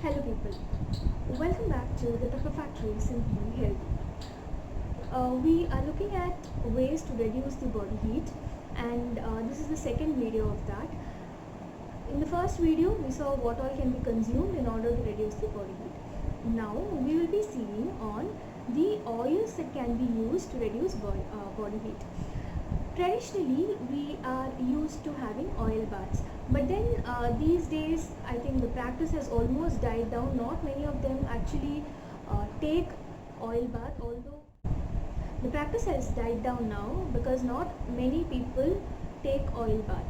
Hello people, welcome back to the Pepper Factory Simply Healthy. We are looking at ways to reduce the body heat, and this is the second video of that. In the first video we saw what all can be consumed in order to reduce the body heat. Now we will be seeing on the oils that can be used to reduce body heat. Traditionally we are used to having oil baths, but then these days I think the practice has almost died down. Not many of them actually take oil bath, although the practice has died down now because not many people take oil bath.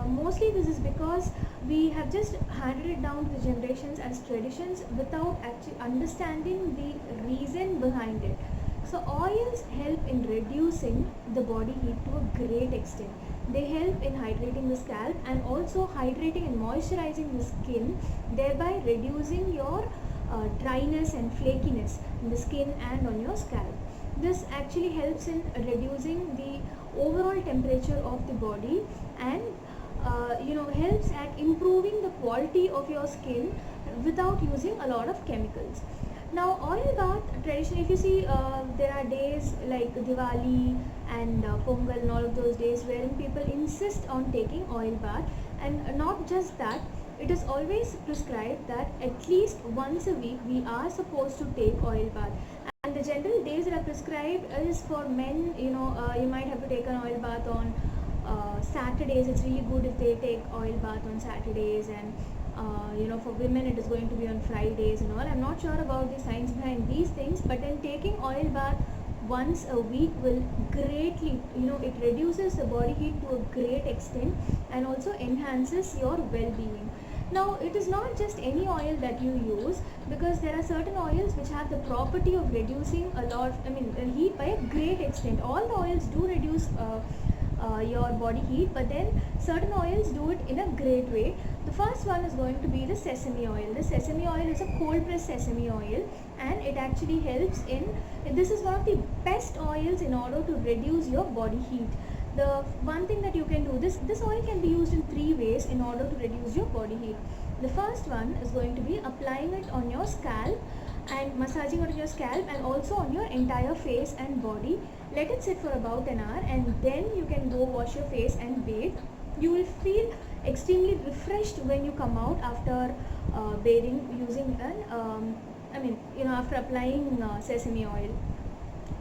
Mostly this is because we have just handed it down to the generations as traditions without actually understanding the reason behind it. So oils help in reducing the body heat to a great extent. They help in hydrating the scalp and also hydrating and moisturizing the skin, thereby reducing your dryness and flakiness in the skin and on your scalp. This actually helps in reducing the overall temperature of the body and helps at improving the quality of your skin without using a lot of chemicals. Now oil bath traditionally, if you see, there are days like Diwali and Pongal and all of those days wherein people insist on taking oil bath, and not just that, it is always prescribed that at least once a week we are supposed to take oil bath. And the general days that are prescribed is for men, you might have to take an oil bath on Saturdays. It's really good if they take oil bath on Saturdays, and for women it is going to be on Fridays and all. I'm not sure about the science behind these things, but then taking oil bath once a week will greatly, it reduces the body heat to a great extent and also enhances your well-being. Now it is not just any oil that you use, because there are certain oils which have the property of reducing heat by a great extent. All the oils do reduce your body heat, but then certain oils do it in a great way. The first one is going to be the sesame oil. The sesame oil is a cold pressed sesame oil, and it actually helps in, this is one of the best oils in order to reduce your body heat. The one thing that you can do, this oil can be used in 3 ways in order to reduce your body heat. The first one is going to be applying it on your scalp and massaging it on your scalp and also on your entire face and body. Let it sit for about an hour, and then you can go wash your face and bathe. You will feel extremely refreshed when you come out after bathing using after applying sesame oil.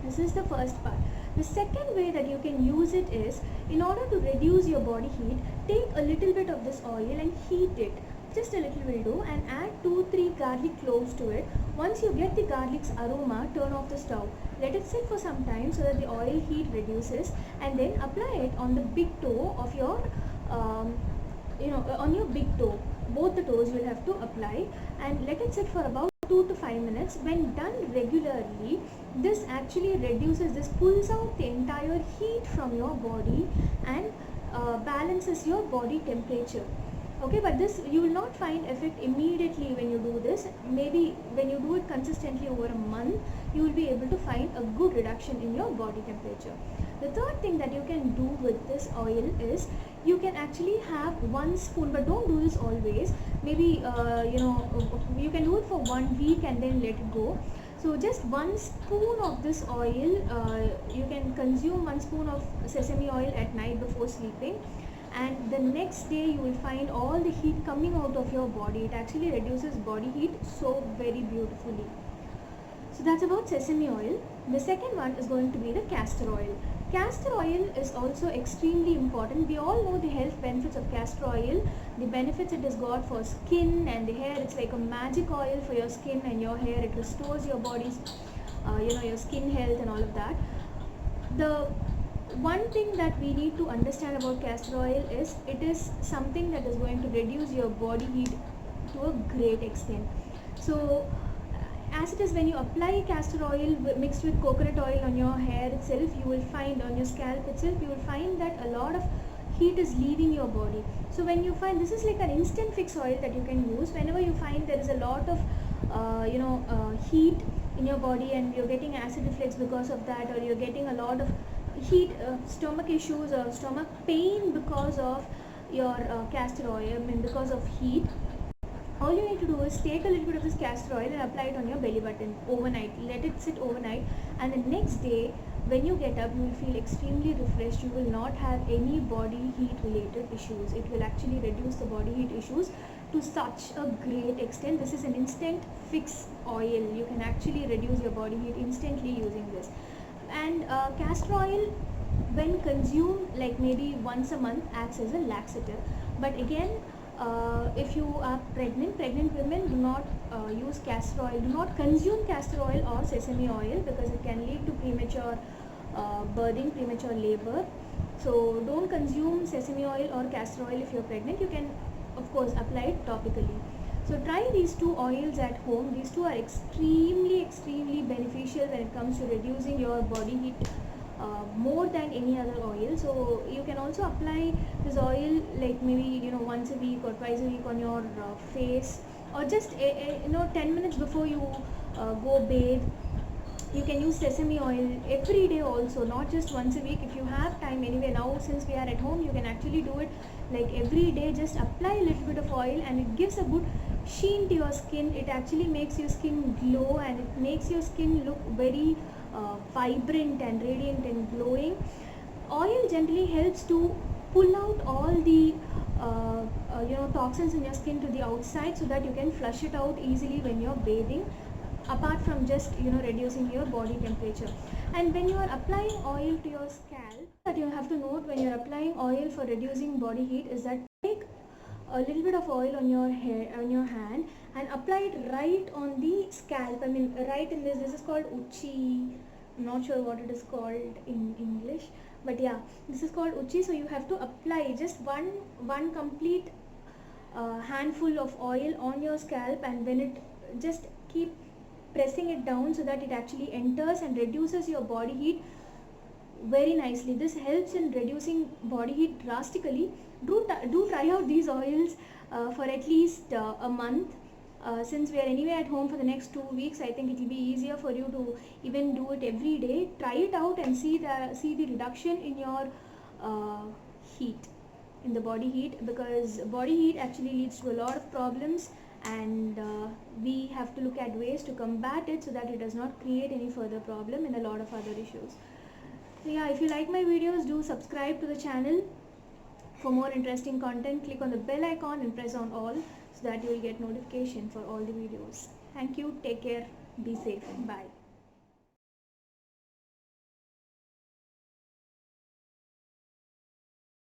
This is the first part. The second way that you can use it is, in order to reduce your body heat, take a little bit of this oil and heat it. Just a little will do, and add 2-3 garlic cloves to it. Once you get the garlic's aroma, turn off the stove. Let it sit for some time so that the oil heat reduces, and then apply it on the big toe of your, on your big toe. Both the toes you will have to apply, and let it sit for about 2 to 5 minutes. When done regularly, this actually reduces, this pulls out the entire heat from your body and balances your body temperature. Okay, but this, you will not find effect immediately when you do this. Maybe when you do it consistently over a month, you will be able to find a good reduction in your body temperature. The third thing that you can do with this oil is, you can actually have 1 spoon, but don't do this always. Maybe you can do it for 1 week and then let it go. So just 1 spoon of this oil, you can consume 1 spoon of sesame oil at night before sleeping, and the next day you will find all the heat coming out of your body. It actually reduces body heat so very beautifully. So that's about sesame oil. The second one is going to be the castor oil. Castor oil is also extremely important. We all know the health benefits of castor oil, the benefits it has got for skin and the hair. It's like a magic oil for your skin and your hair. It restores your body's, your skin health and all of that. The one thing that we need to understand about castor oil is, it is something that is going to reduce your body heat to a great extent. So as it is, when you apply castor oil mixed with coconut oil on your hair itself, you will find, on your scalp itself, you will find that a lot of heat is leaving your body. So when you find, this is like an instant fix oil that you can use whenever you find there is a lot of heat in your body and you're getting acid reflux because of that, or you're getting a lot of heat, stomach issues or stomach pain because of your castor oil, I mean because of heat, all you need to do is take a little bit of this castor oil and apply it on your belly button overnight. Let it sit overnight, and the next day when you get up, you will feel extremely refreshed. You will not have any body heat related issues. It will actually reduce the body heat issues to such a great extent. This is an instant fix oil. You can actually reduce your body heat instantly using this. And castor oil, when consumed like maybe once a month, acts as a laxative. But again, if you are pregnant women do not use castor oil, do not consume castor oil or sesame oil, because it can lead to premature birthing, premature labor. So don't consume sesame oil or castor oil if you're pregnant. You can of course apply it topically. So try these two oils at home. These two are extremely beneficial when it comes to reducing your body heat more than any other oil. So you can also apply this oil like maybe once a week or twice a week on your face, or just 10 minutes before you go bathe. You can use sesame oil every day also, not just once a week. If you have time, anyway now since we are at home, you can actually do it like every day. Just apply a little bit of oil and it gives a good sheen to your skin. It actually makes your skin glow, and it makes your skin look very vibrant and radiant and glowing. Oil generally helps to pull out all the toxins in your skin to the outside, so that you can flush it out easily when you're bathing, apart from just reducing your body temperature. And when you are applying oil to your scalp, that you have to note when you're applying oil for reducing body heat is that take a little bit of oil on your hair, on your hand, and apply it right on the scalp. I mean right in this is called uchi. I'm not sure what it is called in English, but yeah, this is called uchi. So you have to apply just one complete handful of oil on your scalp, and then it just keep pressing it down so that it actually enters and reduces your body heat very nicely. This helps in reducing body heat drastically. Do try out these oils for at least a month. Since we are anyway at home for the next 2 weeks, I think it will be easier for you to even do it every day. Try it out and see the reduction in your heat, in the body heat, because body heat actually leads to a lot of problems, and we have to look at ways to combat it so that it does not create any further problem in a lot of other issues. So yeah, if you like my videos, do subscribe to the channel for more interesting content. Click on the bell icon and press on all so that you will get notification for all the videos. Thank you, take care, be safe, bye.